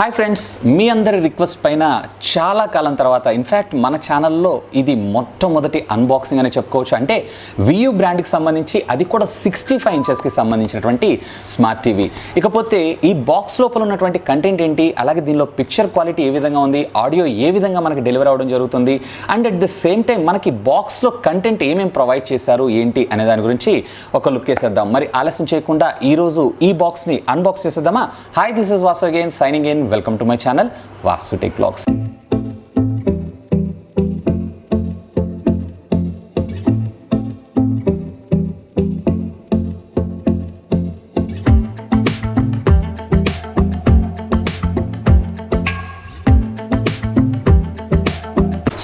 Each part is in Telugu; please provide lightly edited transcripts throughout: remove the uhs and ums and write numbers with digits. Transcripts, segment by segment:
హాయ్ ఫ్రెండ్స్, మీ అందరి రిక్వెస్ట్ పైన చాలా కాలం తర్వాత ఇన్ఫ్యాక్ట్ మన ఛానల్లో ఇది మొట్టమొదటి అన్బాక్సింగ్ అని చెప్పుకోవచ్చు. అంటే వియూ బ్రాండ్కి సంబంధించి, అది కూడా 65 ఇంచెస్కి సంబంధించినటువంటి స్మార్ట్ టీవీ. ఇకపోతే ఈ బాక్స్ లోపల ఉన్నటువంటి కంటెంట్ ఏంటి, అలాగే దీనిలో పిక్చర్ క్వాలిటీ ఏ విధంగా ఉంది, ఆడియో ఏ విధంగా మనకి డెలివర్ అవ్వడం జరుగుతుంది, and at the same time మనకి బాక్స్లో కంటెంట్ ఏమేమి ప్రొవైడ్ చేశారు ఏంటి అనే దాని గురించి ఒక లుక్ వేసేద్దాం. మరి ఆలస్యం చేయకుండా ఈరోజు ఈ బాక్స్ని అన్బాక్స్ చేసేద్దామా? Hi, this is Vasu again signing in. Welcome to my channel, VaasuTechVlogs.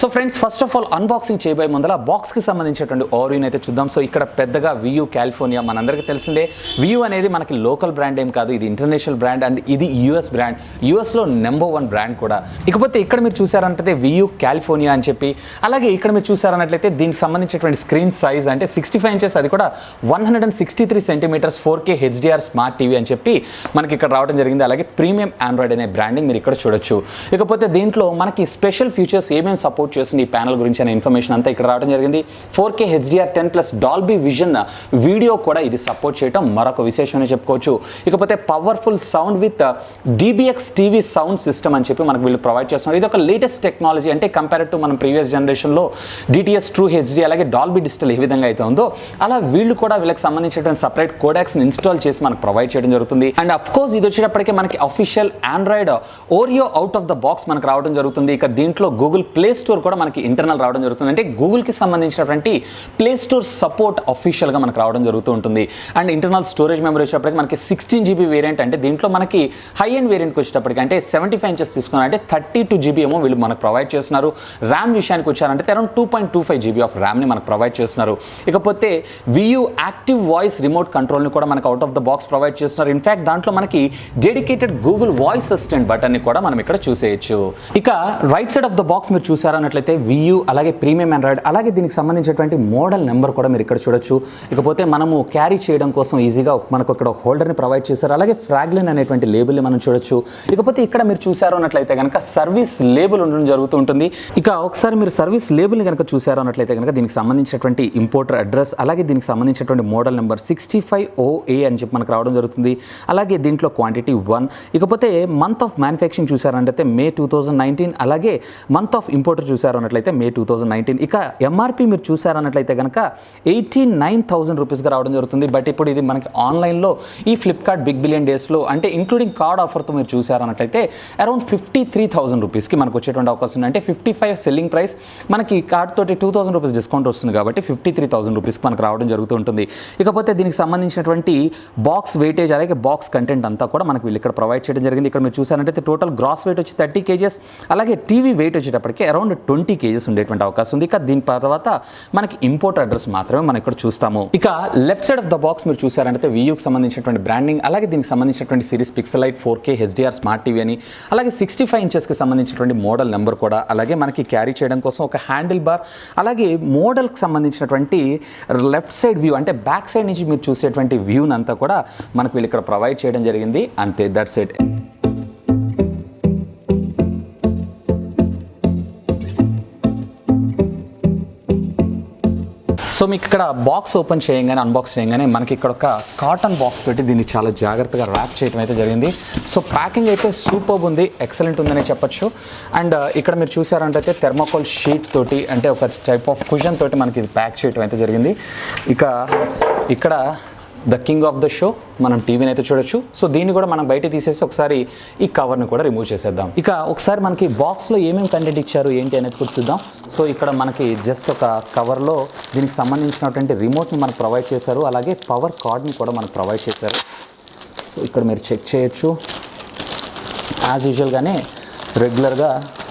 So friends, first of all unboxing చేయబోయే ముందర బాక్స్కి సంబంధించినటువంటి ఓవర్వ్యూని అయితే చూద్దాం. సో ఇక్కడ పెద్దగా వియూ కాలిఫోర్నియా, మనందరికీ తెలిసిందే. వియూ అనేది మనకి లోకల్ బ్రాండ్ ఏం కాదు, ఇది ఇంటర్నేషనల్ బ్రాండ్ అండ్ ఇది యూఎస్ బ్రాండ్, యూఎస్లో నెంబర్ 1 బ్రాండ్ కూడా. ఇకపోతే ఇక్కడ మీరు చూసారంటే వియూ కాలిఫోర్నియా అని చెప్పి, అలాగే ఇక్కడ మీరు చూసారన్నట్లయితే దీనికి సంబంధించినటువంటి స్క్రీన్ సైజ్ అంటే 65 ఇంచెస్, అది కూడా 163 centimetres 4K HDR smart TV అని చెప్పి మనకి ఇక్కడ రావడం జరిగింది. అలాగే ప్రీమియం ఆండ్రాయిడ్ అనే బ్రాండింగ్ మీరు ఇక్కడ చూడొచ్చు. ఇకపోతే దీంట్లో మనకి స్పెషల్ ఫీచర్స్ ఏమేమి సపోర్ట్ చేస్తుంది ఈ ప్యానల్ గురించి అనే ఇన్ఫర్మేషన్ అంతా ఇక్కడ రావడం జరిగింది. 4K HDR 10+ Dolby vision video కూడా ఇది సపోర్ట్ చేయడం మరొక విశేషమని చెప్పుకోవచ్చు. ఇకపోతే powerful sound with DBX TV sound system అని చెప్పి మనకు వీళ్ళు ప్రొవైడ్ చేస్తున్నారు. ఇది ఒక లేటెస్ట్ టెక్నాలజీ. అంటే కంపేర్ టు మనం ప్రీవియస్ జనరేషన్లో DTS ట్రూ HD అలాగే డాల్బీ డిజిటల్ ఏ విధంగా అయితే ఉందో, అలా వీళ్ళు కూడా వీళ్ళకి సంబంధించినటువంటి సపరేట్ కోడాక్స్ని ఇన్స్టాల్ చేసి మనకు ప్రొవైడ్ చేయడం జరుగుతుంది. అండ్ అఫ్ కోర్స్ ఇది వచ్చేటప్పటికే మనకి official Android Oreo out of the box మనకు రావడం జరుగుతుంది. ఇక దీంట్లో గూగుల్ ప్లే స్టోర్ కూడా మనకి ఇంటర్నల్ రావడం జరుగుతుంది. అంటే గూగుల్కి సంబంధించినటువంటి ప్లే స్టోర్ సపోర్ట్ అఫీషియల్గా మనకు రావడం జరుగుతూ ఉంటుంది. అండ్ ఇంటర్నల్ స్టోరేజ్ మెమరీ వచ్చేటప్పటికి మనకి 16 GB వేరియంట్. అంటే దీంట్లో మనకి హై ఎండ్ వేరియంట్కి వచ్చేటప్పటికి అంటే 75 ఇంచెస్ తీసుకున్నారు, అంటే 32 GB ఏమో వీళ్ళు మనకు ప్రొవైడ్ చేస్తున్నారు. ర్యామ్ విషయానికి వచ్చారంటే అరౌండ్ 2.25 GB ఆఫ్ ర్యామ్ని మనకు ప్రొవైడ్ చేస్తున్నారు. ఇకపోతే వియూ యాక్టివ్ వాయిస్ రిమోట్ కంట్రోల్ని కూడా మనకు out of the box provide చేస్తున్నారు. ఇన్ఫాక్ట్ దాంట్లో మనకి డెడికేటెడ్ గూగుల్ వాయిస్ అసిస్టెంట్ బటన్ని కూడా మనం ఇక్కడ చూసేయచ్చు. ఇక right side of the box మీరు చూసారన్నట్లయితే వియూ అలాగే ప్రీమియం ఆండ్రాయిడ్ అలాగే దీనికి సంబంధించినటువంటి మోడల్ నెంబర్ కూడా మీరు ఇక్కడ చూడొచ్చు. ఇకపోతే మనము క్యారీ చేయడం కోసం ఈజీగా మనకు ఇక్కడ హోల్డర్ని ప్రొవైడ్ చేశారు. అలాగే ఫ్రాగ్లిన్ అనేటువంటి లేబుల్ని మనం చూడొచ్చు. ఇకపోతే ఇక్కడ మీరు చూసారు అన్నట్లయితే కనుక సర్వీస్ లేబుల్ ఉండడం జరుగుతూ ఉంటుంది. ఇక ఒకసారి మీరు సర్వీస్ లేబుల్ని కనుక చూసారు అన్నట్లయితే కనుక దీనికి సంబంధించినటువంటి ఇంపోర్టర్ అడ్రస్ అలాగే దీనికి సంబంధించినటువంటి మోడల్ నెంబర్ 65OA అని చెప్పి మనకు రావడం జరుగుతుంది. అలాగే దీంట్లో క్వాంటిటీ 1. ఇకపోతే మంత్ ఆఫ్ మ్యానుఫ్యాక్చరింగ్ చూసారంటే మే 2019. అలాగే మంత్ ఆఫ్ ఇంపోర్టర్ చూసారు అన్నట్లయితే మే 2019. ఇక ఎంఆర్పి మీరు చూసారన్నట్లయితే కనుక 89,000 రూపీస్గా రావడం జరుగుతుంది. బట్ ఇప్పుడు ఇది మనకి ఆన్లైన్లో ఈ ఫ్లిప్కార్ట్ బిగ్ బిలియన్ డేస్లో అంటే ఇంక్లూడింగ్ కార్డ్ ఆఫర్తో మీరు చూసారన్నట్లయితే అరౌండ్ 53,000 రూపీస్కి మనకు వచ్చేటువంటి అవకాశం ఉంది. అంటే 55 సెల్లింగ్ ప్రైస్, మనకి కార్డ్ తోటి 2,000 రూపీస్ డిస్కౌంట్ వస్తుంది కాబట్టి 53,000 రూపీస్కి మనకు రావడం జరుగుతూ ఉంటుంది. ఇకపోతే దీనికి సంబంధించినటువంటి బాక్స్ వెయిటేజ్ అలాగే బాక్స్ కంటెంట్ అంతా కూడా మనకి వీళ్ళు ఇక్కడ ప్రొవైడ్ చేయడం జరిగింది. ఇక్కడ మీరు చూసారంటే టోటల్ గ్రాస్ వెయిట్ వచ్చి 30 kgs, అలాగే టీవీ వెయిట్ వచ్చేటప్పటికి అరౌండ్ 20 kgs ఉండేటువంటి అవకాశం ఉంది. ఇక దీని తర్వాత మనకి ఇంపోర్ట్ అడ్రస్ మాత్రమే మనం ఇక్కడ చూస్తాము. ఇక left side of the box మీరు చూసారంటే వియూకి సంబంధించినటువంటి బ్రాండింగ్, అలాగే దీనికి సంబంధించినటువంటి series pixelite 4K HDR smart TV అని, అలాగే 65 ఇంచెస్కి సంబంధించినటువంటి మోడల్ నెంబర్ కూడా, అలాగే మనకి క్యారీ చేయడం కోసం ఒక హ్యాండిల్ బార్, అలాగే మోడల్కి సంబంధించినటువంటి లెఫ్ట్ సైడ్ వ్యూ అంటే బ్యాక్ సైడ్ నుంచి మీరు చూసేటువంటి వ్యూని అంతా కూడా మనకు వీళ్ళు ఇక్కడ ప్రొవైడ్ చేయడం జరిగింది. అంతే, దట్స్ ఇట్. సో మీకు ఇక్కడ బాక్స్ ఓపెన్ చేయగానే, అన్బాక్స్ చేయగానే మనకి ఇక్కడ ఒక కాటన్ బాక్స్ తోటి దీన్ని చాలా జాగ్రత్తగా ర్యాప్ చేయడం అయితే జరిగింది. సో ప్యాకింగ్ అయితే సూపర్బ్ ఉంది, ఎక్సలెంట్ ఉందనే చెప్పొచ్చు. అండ్ ఇక్కడ మీరు చూసారంటే థెర్మోకోల్ షీట్ తోటి అంటే ఒక టైప్ ఆఫ్ కుషన్ తోటి మనకి ఇది ప్యాక్ చేయడం అయితే జరిగింది. ఇక ఇక్కడ the king of the show మనం టీవీని అయితే చూడొచ్చు. సో దీన్ని కూడా మనం బయట తీసేసి ఒకసారి ఈ కవర్ని కూడా రిమూవ్ చేసేద్దాం. ఇక ఒకసారి మనకి బాక్స్లో ఏమేమి కంటెంట్ ఇచ్చారు ఏంటి అనేది కూడా చూద్దాం. సో ఇక్కడ మనకి జస్ట్ ఒక కవర్లో దీనికి సంబంధించినటువంటి రిమోట్ని మనకు ప్రొవైడ్ చేశారు, అలాగే పవర్ కార్డ్ని కూడా మనకు ప్రొవైడ్ చేశారు. సో ఇక్కడ మీరు చెక్ చేయొచ్చు. యాజ్ యూజువల్గానే రెగ్యులర్గా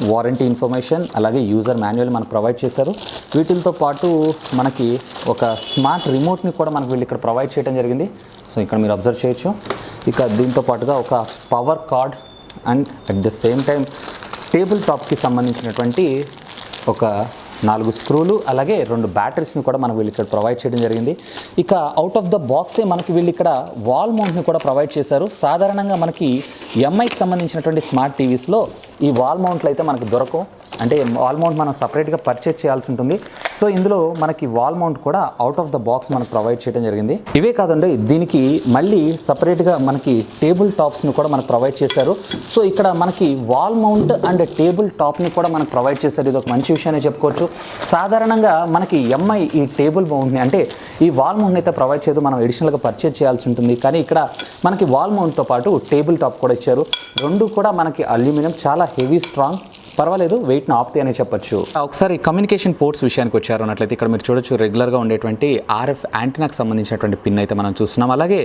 వారంటీ ఇన్ఫర్మేషన్ అలాగే యూజర్ మాన్యువల్ మనకు ప్రొవైడ్ చేశారు. వీటితో పాటు మనకి ఒక స్మార్ట్ రిమోట్ని కూడా మనకు వీళ్ళు ఇక్కడ ప్రొవైడ్ చేయడం జరిగింది. సో ఇక్కడ మీరు అబ్జర్వ్ చేయొచ్చు. ఇక దీంతో పాటుగా ఒక power cord and at the same time table టాప్కి సంబంధించినటువంటి ఒక 4 స్క్రూలు అలాగే 2 బ్యాటరీస్ని కూడా మనకు వీళ్ళు ఇక్కడ ప్రొవైడ్ చేయడం జరిగింది. ఇక అవుట్ ఆఫ్ ద బాక్సే మనకి వీళ్ళు ఇక్కడ వాల్ మౌంట్ని కూడా ప్రొవైడ్ చేశారు. సాధారణంగా మనకి ఎంఐకి సంబంధించినటువంటి స్మార్ట్ టీవీస్లో ఈ వాల్ మౌంట్లు అయితే మనకు దొరకవు, అంటే వాల్ మౌంట్ మనం సపరేట్గా పర్చేజ్ చేయాల్సి ఉంటుంది. సో ఇందులో మనకి వాల్ మౌంట్ కూడా అవుట్ ఆఫ్ ద బాక్స్ మనకు ప్రొవైడ్ చేయడం జరిగింది. ఇవే కాదండి, దీనికి మళ్ళీ సపరేట్గా మనకి టేబుల్ టాప్స్ని కూడా మనకు ప్రొవైడ్ చేశారు. సో ఇక్కడ మనకి వాల్ మౌంట్ అండ్ టేబుల్ టాప్ని కూడా మనకు ప్రొవైడ్ చేశారు. ఇది ఒక మంచి విషయాన్ని చెప్పుకోవచ్చు. సాధారణంగా మనకి ఎంఐ ఈ టేబుల్ మౌంట్ని అంటే ఈ వాల్ మౌంట్ని అయితే ప్రొవైడ్ చేయదు, మనం ఎడిషనల్గా పర్చేజ్ చేయాల్సి ఉంటుంది. కానీ ఇక్కడ మనకి వాల్ మౌంట్తో పాటు టేబుల్ టాప్ కూడా ఇచ్చారు. రెండు కూడా మనకి అల్యూమినియం, చాలా హెవీ స్ట్రాంగ్, పర్వాలేదు, వెయిట్ని ఆపుతాయి అనే చెప్పొచ్చు. ఒకసారి కమ్యూనికేషన్ పోర్ట్స్ విషయానికి వచ్చారు అన్నట్లయితే ఇక్కడ మీరు చూడొచ్చు రెగ్యులర్గా ఉండేటువంటి RF యాంటీనాకి సంబంధించినటువంటి పిన్ అయితే మనం చూస్తున్నాం. అలాగే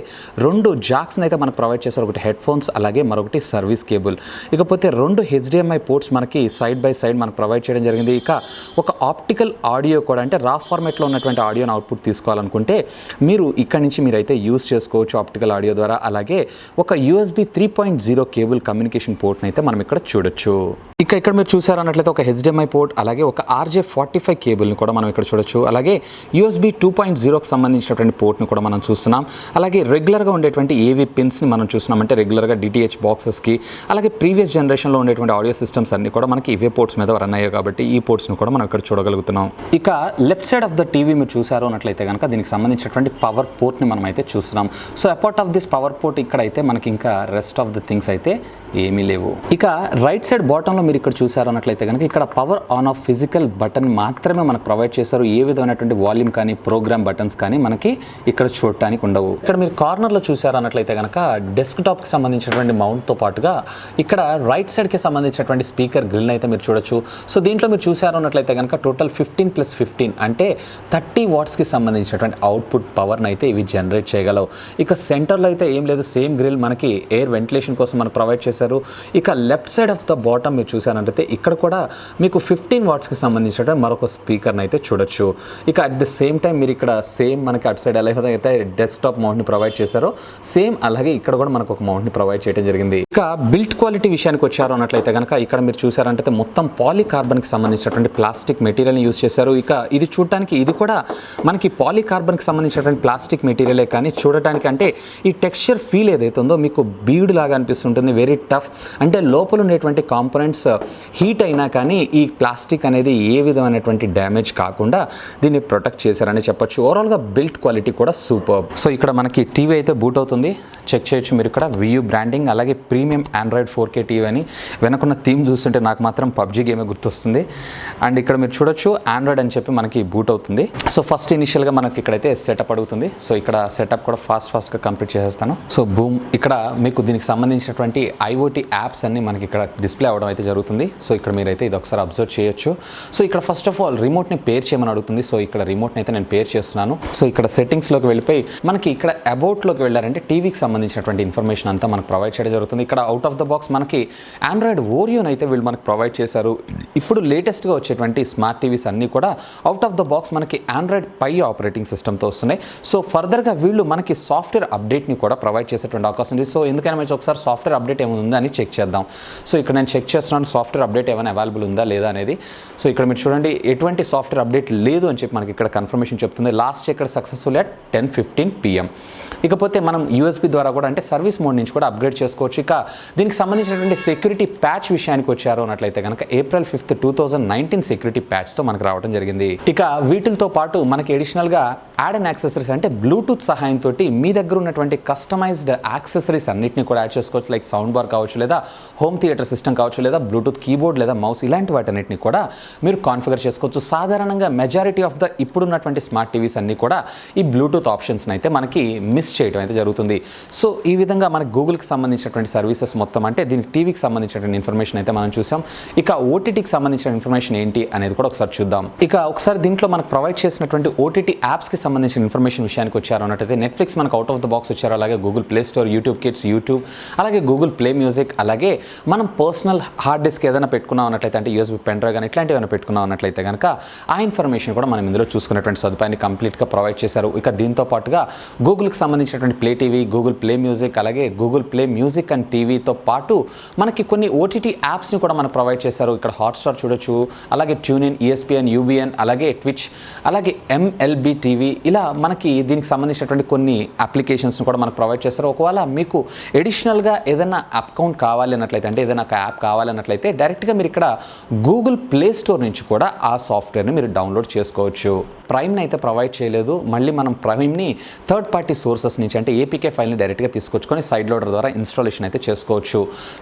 2 జాక్స్ని అయితే మనకు ప్రొవైడ్ చేశారు, ఒకటి హెడ్ ఫోన్స్ అలాగే మరొకటి సర్వీస్ కేబుల్. ఇకపోతే 2 HDMI పోర్ట్స్ మనకి సైడ్ బై సైడ్ మనకు ప్రొవైడ్ చేయడం జరిగింది. ఇక ఒక ఆప్టికల్ ఆడియో కూడా, అంటే రా ఫార్మేట్లో ఉన్నటువంటి ఆడియోని అవుట్పుట్ తీసుకోవాలనుకుంటే మీరు ఇక్కడ నుంచి మీరైతే యూస్ చేసుకోవచ్చు ఆప్టికల్ ఆడియో ద్వారా. అలాగే ఒక USB 3.0 కేబుల్ కమ్యూనికేషన్ పోర్ట్ని అయితే మనం ఇక్కడ చూడొచ్చు. ఇక ఇక్కడ మీరు చూసారు అన్నట్లయితే ఒక HDMI పోర్ట్ అలాగే ఒక RJ45 కేబుల్ని కూడా మనం ఇక్కడ చూడొచ్చు. అలాగే USB 2.0కి సంబంధించినటువంటి పోర్ట్ని కూడా మనం చూస్తున్నాం. అలాగే రెగ్యులర్గా ఉండేటువంటి AV పిన్స్ని మనం చూస్తున్నాం, అంటే రెగ్యులర్గా DTH బాక్సెస్కి, అలాగే ప్రీవియస్ జనరేషన్లో ఉండేటువంటి ఆడియో సిస్టమ్స్ అన్ని కూడా మనకి ఇవే పోర్ట్స్ మీద రన్ అయ్యాయి కాబట్టి ఈ పోర్ట్స్ని కూడా మనం ఇక్కడ చూడగలుగుతున్నాం. ఇక left side of the TV మీరు చూసారు అన్నట్లయితే కనుక దీనికి సంబంధించినటువంటి పవర్ పోర్ట్ని మనం అయితే చూస్తున్నాం. So apart of this power port ఇక్కడ అయితే మనకి ఇంకా రెస్ట్ ఆఫ్ ద థింగ్స్ అయితే ఏమీ లేవు. ఇక రైట్ సైడ్ బాటంలో మీరు ఇక్కడ చూసారు అన్నట్లయితే కనుక ఇక్కడ power on off physical button మాత్రమే మనకు ప్రొవైడ్ చేశారు. ఏ విధమైనటువంటి వాల్యూమ్ కానీ ప్రోగ్రామ్ బటన్స్ కానీ మనకి ఇక్కడ చూడటానికి ఉండవు. ఇక్కడ మీరు కార్నర్లో చూసారు అన్నట్లయితే కనుక డెస్క్టాప్కి సంబంధించినటువంటి మౌంట్తో పాటుగా ఇక్కడ రైట్ సైడ్కి సంబంధించినటువంటి స్పీకర్ గ్రిల్ని అయితే మీరు చూడొచ్చు. సో దీంట్లో మీరు చూసారు అన్నట్లయితే కనుక టోటల్ 15+15 అంటే 30 వాట్స్కి సంబంధించినటువంటి అవుట్పుట్ పవర్ని అయితే ఇవి జనరేట్ చేయగలవు. ఇక సెంటర్లో అయితే ఏం లేదు, సేమ్ గ్రిల్ మనకి ఎయిర్ వెంటిలేషన్ కోసం మనకు ప్రొవైడ్ చేశారు. ఇక left side of the bottom మీరు చూసారంటే ఇక్కడ కూడా మీకు 15 వాట్స్కి సంబంధించిన మరొక స్పీకర్ని అయితే చూడొచ్చు. ఇక అట్ ద సేమ్ టైం మీరు ఇక్కడ సేమ్ మనకి అటు సైడ్ ఎలా అయితే డెస్క్టాప్ మౌంట్ని ప్రొవైడ్ చేశారో సేమ్ అలాగే ఇక్కడ కూడా మనకు ఒక మౌంట్ని ప్రొవైడ్ చేయడం జరిగింది. ఇక బిల్ట్ క్వాలిటీ విషయానికి వచ్చారు అన్నట్లయితే కనుక ఇక్కడ మీరు చూసారంటే మొత్తం పాలీకార్బన్కి సంబంధించినటువంటి ప్లాస్టిక్ మెటీరియల్ని యూస్ చేశారు. ఇక ఇది చూడటానికి ఇది కూడా మనకి పాలీకార్బన్కి సంబంధించినటువంటి ప్లాస్టిక్ మెటీరియలే, కానీ చూడటానికి అంటే ఈ టెక్స్చర్ ఫీల్ ఏదైతే ఉందో మీకు బీడ్ లాగా అనిపిస్తుంటుంది, వెరీ టఫ్. అంటే లోపల ఉండేటువంటి కాంపోనెంట్స్ హీట్ అయినా కానీ ఈ ప్లాస్టిక్ అనేది ఏ విధమైనటువంటి డ్యామేజ్ కాకుండా దీన్ని ప్రొటెక్ట్ చేశారని చెప్పొచ్చు. ఓవరాల్గా బిల్ట్ క్వాలిటీ కూడా సూపర్. సో ఇక్కడ మనకి టీవీ అయితే బూట్ అవుతుంది, చెక్ చేయొచ్చు మీరు ఇక్కడ VU బ్రాండింగ్ అలాగే ప్రీమియం ఆండ్రాయిడ్ 4K టీవీ అని. వెనకున్న థీమ్ చూస్తుంటే నాకు మాత్రం PUBG గేమే గుర్తొస్తుంది. అండ్ ఇక్కడ మీరు చూడొచ్చు ఆండ్రాయిడ్ అని చెప్పి మనకి బూట్ అవుతుంది. సో ఫస్ట్ ఇనిషియల్గా మనకి ఇక్కడైతే సెటప్ అడుగుతుంది. సో ఇక్కడ సెటప్ కూడా ఫాస్ట్గా కంప్లీట్ చేసేస్తాను. సో బూమ్, ఇక్కడ మీకు దీనికి సంబంధించినటువంటి IoT యాప్స్ అన్ని మనకి ఇక్కడ డిస్ప్లే అవ్వడం అయితే జరుగుతుంది. సో ఇక్కడ మీరైతే ఇది ఒకసారి అబ్జర్వ్ చేయొచ్చు. సో ఇక్కడ ఫస్ట్ ఆఫ్ ఆల్ రిమోట్ని పేర్ చేయమని అడుగుతుంది. సో ఇక్కడ రిమోట్ని అయితే నేను పేర్ చేస్తున్నాను. సో ఇక్కడ సెట్టింగ్స్లోకి వెళ్ళిపోయి మనకి ఇక్కడ అబౌట్లోకి వెళ్ళారంటే టీవీకి సంబంధించినటువంటి ఇన్ఫర్మేషన్ అంతా మనకు ప్రొవైడ్ చేయడం జరుగుతుంది. ఇక్కడ అవుట్ ఆఫ్ ద బాక్స్ మనకి ఆండ్రాయిడ్ ఓరియోని అయితే వీళ్ళు మనకు ప్రొవైడ్ చేశారు. ఇప్పుడు లేటెస్ట్గా వచ్చేటువంటి స్మార్ట్ టీవీస్ అన్నీ కూడా అవుట్ ఆఫ్ ద బాక్స్ మనకి ఆండ్రాయిడ్ పై ఆపరేటింగ్ సిస్టమ్తో వస్తున్నాయి. సో ఫర్దర్గా వీళ్ళు మనకి సాఫ్ట్వేర్ అప్డేట్ని కూడా ప్రొవైడ్ చేసేటువంటి అవకాశం ఉంది. సో ఎందుకైనా మంచి ఒకసారి సాఫ్ట్వేర్ అప్డేట్ ఏమైనా ఉందా అని చెక్ చేద్దాం. సో ఇక్కడ నేను చెక్ చేస్తున్నాను సాఫ్ట్వేర్ అప్డేట్ ఏమైనా అవైలబుల్ ఉందా లేదా అనేది. సో ఇక్కడ మీరు చూడండి ఎటువంటి సాఫ్ట్వేర్ అప్డేట్ లేదు అని చెప్పి మనకి ఇక్కడ కన్ఫర్మేషన్ చెప్తుంది. లాస్ట్ ఇక్కడ సక్సెస్ఫుల్ అట్ 10:15 PM. ఇకపోతే మనం USB ద్వారా కూడా అంటే సర్వీస్ మోడ్ నుంచి కూడా అప్గ్రేడ్ చేసుకోవచ్చు. ఇక దీనికి సంబంధించినటువంటి సెక్యూరిటీ ప్యాచ్ విషయానికి వచ్చారు అన్నట్లయితే కనుక April 5th, 2019 సెక్యూరిటీ ప్యాచ్తో మనకు రావడం జరిగింది. ఇక వీటితో పాటు మనకి అడిషనల్గా యాడ్ అండ్ యాక్సెసరీస్ అంటే బ్లూటూత్ సహాయంతో మీ దగ్గర ఉన్నటువంటి కస్టమైజ్డ్ యాక్సెసరీస్ అన్నింటినీ కూడా యాడ్ చేసుకోవచ్చు. లైక్ సౌండ్ బార్ కావచ్చు, లేదా హోమ్ థియేటర్ సిస్టమ్ కావచ్చు, లేదా బ్లూటూత్ కీబోర్డ్ లేదా మౌస్, ఇలాంటి వాటన్నిటిని కూడా మీరు కాన్ఫిగర్ చేసుకోవచ్చు. సాధారణంగా మెజారిటీ ఆఫ్ ద ఇప్పుడున్నటువంటి స్మార్ట్ టీవీస్ అన్నీ కూడా ఈ బ్లూటూత్ ఆప్షన్స్ని అయితే మనకి మిస్ చేయడం అయితే జరుగుతుంది. సో ఈ విధంగా మనకి గూగుల్కి సంబంధించినటువంటి సర్వీసెస్ మొత్తం అంటే దీనికి టీవీకి సంబంధించినటువంటి ఇన్ఫర్మేషన్ అయితే మనం చూసాం. ఇక ఓటీటీకి సంబంధించిన ఇన్ఫర్మేషన్ ఏంటి అనేది కూడా ఒకసారి చూద్దాం. ఇక ఒకసారి దీంట్లో మనకు ప్రొవైడ్ చేసినటువంటి ఓటీటీ యాప్స్కి సంబంధించిన ఇన్ఫర్మేషన్ విషయానికి వచ్చారు అన్నట్టయితే నెట్ఫ్లిక్స్ మనకు అవుట్ ఆఫ్ ద బాక్స్ వచ్చారు. అలాగే Google play store, YouTube kids, YouTube, అలాగే గూగుల్ ప్లే మ్యూజిక్, మ్యూజిక్, అలాగే మనం పర్సనల్ హార్డ్ డిస్క్ ఏదైనా పెట్టుకున్నాం అన్నట్లయితే, అంటే యూఎస్బీ పెన్ డ్రైవ్ కానీ ఇట్లాంటివి ఏమైనా పెట్టుకున్నాం అన్నట్లయితే కనుక ఆ ఇన్ఫర్మేషన్ కూడా మనం ఇందులో చూసుకునేటువంటి సదుపాయాన్ని కంప్లీట్గా ప్రొవైడ్ చేశారు. ఇక దీంతో పాటుగా గూగుల్కి సంబంధించినటువంటి play TV, Google play music, అలాగే గూగుల్ ప్లే మ్యూజిక్ అండ్ టీవీతో పాటు మనకి కొన్ని ఓటీటీ యాప్స్ని కూడా మనకు ప్రొవైడ్ చేశారు. ఇక్కడ హాట్స్టార్ చూడొచ్చు, అలాగే ట్యూన్ఇన్, ఈఎస్పిఎన్, యూబీఎన్, అలాగే ట్విచ్, అలాగే ఎంఎల్బి టీవీ, ఇలా మనకి దీనికి సంబంధించినటువంటి కొన్ని అప్లికేషన్స్ని కూడా మనకు ప్రొవైడ్ చేశారు. ఒకవేళ మీకు ఎడిషనల్గా ఏదైనా అకౌంట్ కావాలి అన్నట్లయితే, అంటే ఏదైనా ఒక యాప్ కావాలన్నట్లయితే డైరెక్ట్గా మీరు ఇక్కడ గూగుల్ ప్లే స్టోర్ నుంచి కూడా ఆ సాఫ్ట్వేర్ని మీరు డౌన్లోడ్ చేసుకోవచ్చు. ప్రైమ్ని అయితే ప్రొవైడ్ చేయలేదు. మళ్ళీ మనం ప్రైమ్ని థర్డ్ పార్టీ సోర్సెస్ నుంచి, అంటే ఏపీకే ఫైల్ని డైరెక్ట్గా తీసుకొచ్చుకొని సైడ్ లోడర్ ద్వారా ఇన్స్టాలేషన్ అయితే చేసుకోవచ్చు.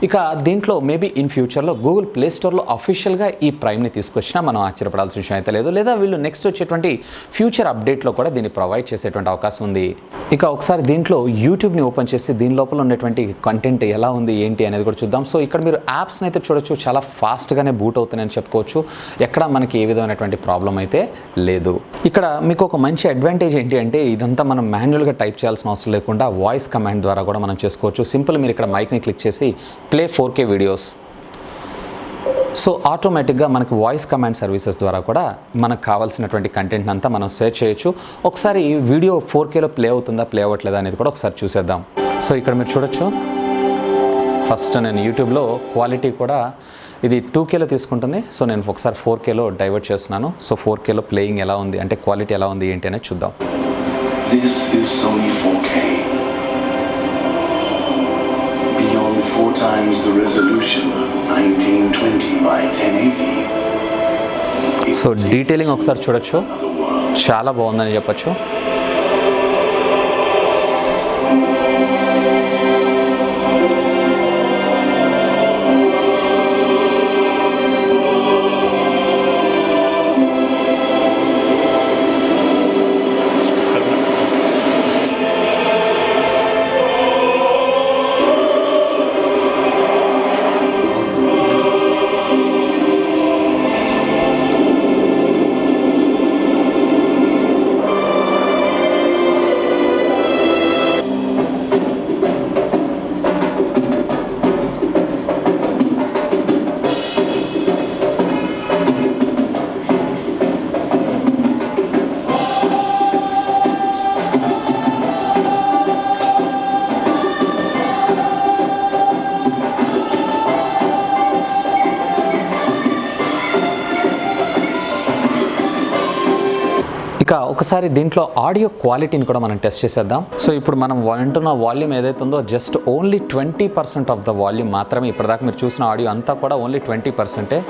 ఇక దీంట్లో మేబీ ఇన్ ఫ్యూచర్లో గూగుల్ ప్లే స్టోర్లో అఫీషియల్గా ఈ ప్రైమ్ని తీసుకొచ్చినా మనం ఆశ్చర్యపడాల్సిన విషయం అయితే లేదు, లేదా వీళ్ళు నెక్స్ట్ వచ్చేటువంటి ఫ్యూచర్ అప్డేట్లో కూడా దీన్ని ప్రొవైడ్ చేసేటువంటి అవకాశం ఉంది. ఇక ఒకసారి దీంట్లో యూట్యూబ్ని ఓపెన్ చేసి దీని లోపల ఉన్నటువంటి కంటెంట్ ఎలా ఉంది ఏంటి అనేది కూడా చూద్దాం. సో ఇక్కడ మీరు యాప్స్ని అయితే చూడొచ్చు, చాలా ఫాస్ట్గానే బూట్ అవుతున్నాయని చెప్పుకోవచ్చు. ఎక్కడ మనకి ఏ విధమైనటువంటి ప్రాబ్లం అయితే లేదు. ఇక్కడ మీకు ఒక మంచి అడ్వాంటేజ్ ఏంటి అంటే ఇదంతా మనం మాన్యువల్గా టైప్ చేయాల్సిన అవసరం లేకుండా వాయిస్ కమాండ్ ద్వారా కూడా మనం చేసుకోవచ్చు. సింపుల్, మీరు ఇక్కడ మైక్ని క్లిక్ చేసి ప్లే 4K వీడియోస్, సో ఆటోమేటిక్గా మనకి వాయిస్ కమాండ్ సర్వీసెస్ ద్వారా కూడా మనకు కావాల్సినటువంటి కంటెంట్ అంతా మనం సెర్చ్ చేయొచ్చు. ఒకసారి వీడియో 4Kలో ప్లే అవుతుందా ప్లే అవ్వట్లేదా అనేది కూడా ఒకసారి చూసేద్దాం. సో ఇక్కడ మీరు చూడొచ్చు, ఫస్ట్ నేను యూట్యూబ్లో క్వాలిటీ కూడా ఇది 2Kలో తీసుకుంటుంది. సో నేను ఒకసారి 4Kలో డైవర్ట్ చేస్తున్నాను. సో 4Kలో ప్లేయింగ్ ఎలా ఉంది, అంటే క్వాలిటీ ఎలా ఉంది ఏంటి అనేది చూద్దాం. This is Sony 4K. Beyond 4 times the resolution of 1920 by 1080. So detailing ఒకసారి చూడొచ్చు, చాలా బాగుందని చెప్పచ్చు. ఇక ఒకసారి దీంట్లో ఆడియో క్వాలిటీని కూడా మనం టెస్ట్ చేసేద్దాం. సో ఇప్పుడు మనం వింటున్న వాల్యూమ్ ఏదైతే ఉందో just only 20% of the volume మాత్రమే. ఇప్పటిదాకా మీరు చూసిన ఆడియో అంతా కూడా ఓన్లీ 20%.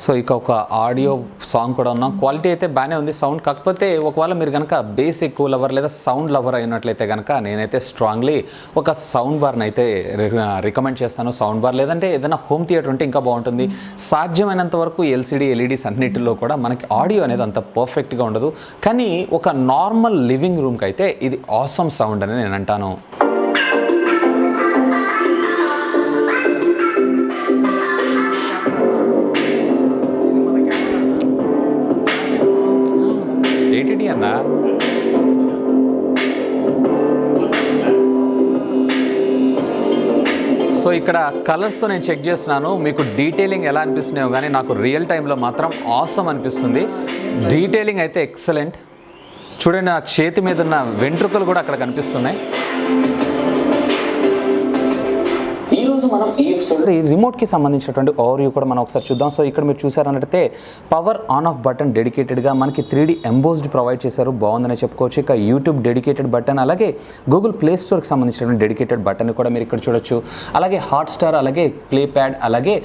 సో ఇక ఒక ఆడియో సాంగ్ కూడా ఉన్నాం. క్వాలిటీ అయితే బాగానే ఉంది సౌండ్. కాకపోతే ఒకవేళ మీరు కనుక బేస్ ఎక్కువ లవర్ లేదా సౌండ్ లవర్ అయినట్లయితే కనుక నేనైతే స్ట్రాంగ్లీ ఒక సౌండ్ బార్ని అయితే రికమెండ్ చేస్తాను. సౌండ్ బార్ లేదంటే ఏదైనా హోమ్ థియేటర్ ఉంటే ఇంకా బాగుంటుంది. సాధ్యమైనంత వరకు ఎల్సిడి ఎల్ఈడీస్ అన్నిటిలో కూడా మనకి ఆడియో అనేది అంత పర్ఫెక్ట్గా ఉండదు. కానీ ఒక నార్మల్ లివింగ్ రూమ్కి అయితే ఇది ఆసమ్ సౌండ్ అని నేను అంటాను. అన్నా సో ఇక్కడ కలర్స్తో నేను చెక్ చేస్తున్నాను, మీకు డీటెయిలింగ్ ఎలా అనిపిస్తున్నాయో కానీ నాకు రియల్ టైంలో మాత్రం ఆసమ్ అనిపిస్తుంది. డీటెయిలింగ్ అయితే ఎక్సలెంట్. చూడండి, నా చేతి మీద ఉన్న వెంట్రుకలు కూడా అక్కడ కనిపిస్తున్నాయి. ఈరోజు మనం ఈ ఎపిసోడ్ రిమోట్కి సంబంధించినటువంటి ఓవర్వ్యూ కూడా మనం ఒకసారి చూద్దాం. సో ఇక్కడ మీరు చూసారన్నట్లయితే పవర్ ఆన్ ఆఫ్ బటన్ డెడికేటెడ్గా మనకి 3D ఎంబోస్డ్ ప్రొవైడ్ చేశారు, బాగుందని చెప్పుకోవచ్చు. ఇక యూట్యూబ్ డెడికేటెడ్ బటన్, అలాగే గూగుల్ ప్లే స్టోర్కి సంబంధించినటువంటి డెడికేటెడ్ బటన్ కూడా మీరు ఇక్కడ చూడొచ్చు. అలాగే హాట్స్టార్, అలాగే ప్లే ప్యాడ్, అలాగే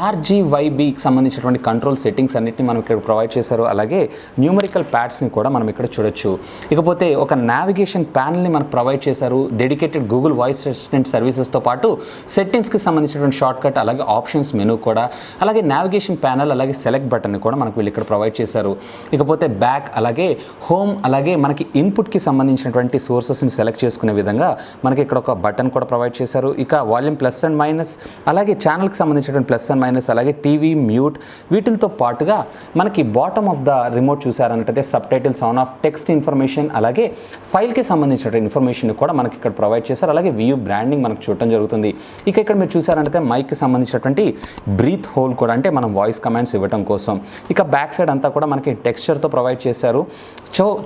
RGYBకి సంబంధించినటువంటి కంట్రోల్ సెట్టింగ్స్ అన్నింటినీ మనం ఇక్కడ ప్రొవైడ్ చేశారు. అలాగే న్యూమరికల్ ప్యాడ్స్ని కూడా మనం ఇక్కడ చూడొచ్చు. ఇకపోతే ఒక నావిగేషన్ ప్యానల్ని మనకు ప్రొవైడ్ చేశారు. డెడికేటెడ్ గూగుల్ వాయిస్ అసిస్టెంట్ సర్వీసెస్తో పాటు సెట్టింగ్స్ సెట్టింగ్స్కి సంబంధించినటువంటి షార్ట్ కట్, అలాగే ఆప్షన్స్ మెనూ కూడా, అలాగే నావిగేషన్ ప్యానల్, అలాగే సెలెక్ట్ బటన్ని కూడా మనకు వీళ్ళు ఇక్కడ ప్రొవైడ్ చేశారు. ఇకపోతే బ్యాక్, అలాగే హోమ్, అలాగే మనకి ఇన్పుట్కి సంబంధించినటువంటి సోర్సెస్ని సెలెక్ట్ చేసుకునే విధంగా మనకి ఇక్కడ ఒక బటన్ కూడా ప్రొవైడ్ చేశారు. ఇక వాల్యూమ్ ప్లస్ అండ్ మైనస్, అలాగే ఛానల్కి సంబంధించినటువంటి ప్లస్ అండ్ మైనస్, అలాగే టీవీ మ్యూట్, వీటితో పాటుగా మనకి బాటమ్ ఆఫ్ ద రిమోట్ చూసారన్నట్టయితే subtitles on off, text information, అలాగే ఫైల్కి సంబంధించిన ఇన్ఫర్మేషన్ కూడా మనకి ఇక్కడ ప్రొవైడ్ చేశారు. అలాగే వ్యూ బ్రాండింగ్ మనకు చూడటం జరుగుతుంది. ఇక ఇక్కడ మీరు చూసారంటే మైక్కి సంబంధించినటువంటి బ్రీత్ హోల్ కూడా, అంటే మనం వాయిస్ కమాండ్స్ ఇవ్వడం కోసం. ఇక బ్యాక్ సైడ్ అంతా కూడా మనకి టెక్స్చర్తో ప్రొవైడ్ చేశారు.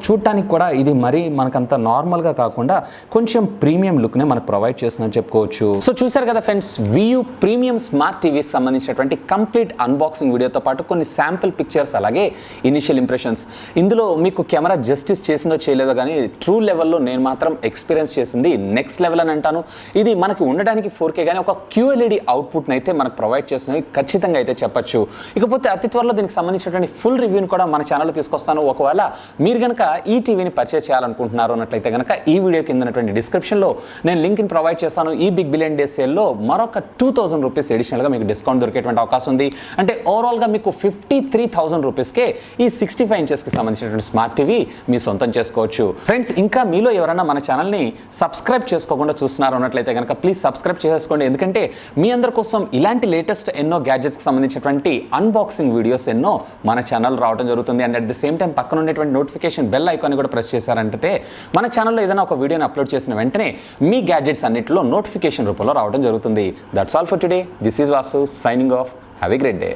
చూడటానికి కూడా ఇది మరీ మనకంత నార్మల్గా కాకుండా కొంచెం ప్రీమియం లుక్నే మనకు ప్రొవైడ్ చేస్తుందని చెప్పుకోవచ్చు. సో చూసారు కదా friends, VU premium smart TVs సంబంధించినటువంటి కంప్లీట్ అన్బాక్సింగ్ వీడియోతో పాటు కొన్ని శాంపిల్ పిక్చర్స్, అలాగే ఇనిషియల్ ఇంప్రెషన్స్. ఇందులో మీకు కెమెరా జస్టిస్ చేసిందో చేయలేదో కానీ ట్రూ లెవెల్లో నేను మాత్రం ఎక్స్పీరియన్స్ చేసింది నెక్స్ట్ లెవెల్ అని అంటాను. ఇది మనకి ఉండడానికి 4K కానీ ఒక QLED అవుట్పుట్ని అయితే మనకు ప్రొవైడ్ చేస్తుంది ఖచ్చితంగా అయితే చెప్పచ్చు. ఇకపోతే అతి త్వరలో దీనికి సంబంధించినటువంటి ఫుల్ రివ్యూని కూడా మన ఛానల్లో తీసుకొస్తాను. ఒకవేళ మీరు కనుక ఈ టీవీని పర్చేస్ చేయాలనుకుంటున్నారు అన్నట్లయితే కనుక ఈ వీడియో కింద ఉన్నటువంటి డిస్క్రిప్షన్లో నేను లింక్ని ప్రొవైడ్ చేస్తాను. ఈ బిగ్ బిలియన్ డే సేల్లో మరొక 2000 రూపీస్ ఎడిషనల్గా మీకు డిస్కౌంట్ దొరికేటువంటి అవకాశం ఉంది. అంటే ఓవరాల్గా మీకు 53,000 రూపీస్కే ఈ 65 ఇంచెస్కి సంబంధించినటువంటి స్మార్ట్ టీవీ మీ సొంతం చేసుకోవచ్చు. ఫ్రెండ్స్, ఇంకా మీలో ఎవరైనా మన ఛానల్ని సబ్స్క్రైబ్ చేసుకోకుండా చూస్తున్నారు అన్నట్లయితే కనుక ప్లీజ్ సబ్స్క్రైబ్ చేసుకోండి. ఎందుకంటే మీ అందరి కోసం ఇలాంటి లేటెస్ట్ ఎన్నో గ్యాడ్జెట్స్కి సంబంధించినటువంటి అన్బాక్సింగ్ వీడియోస్ ఎన్నో మన ఛానల్ రావడం జరుగుతుంది. And at the same time పక్కన ఉండేటువంటి నోటిఫికేషన్ బెల్ ఐకాన్ కూడా ప్రెస్ చేశారంటే మన ఛానల్లో ఏదైనా ఒక వీడియోని అప్లోడ్ చేసిన వెంటనే మీ గ్యాడ్జెట్స్ అన్నింటిలో నోటిఫికేషన్ రూపంలో రావడం జరుగుతుంది. That's all for today. This is Vasu signing off. Have a great day.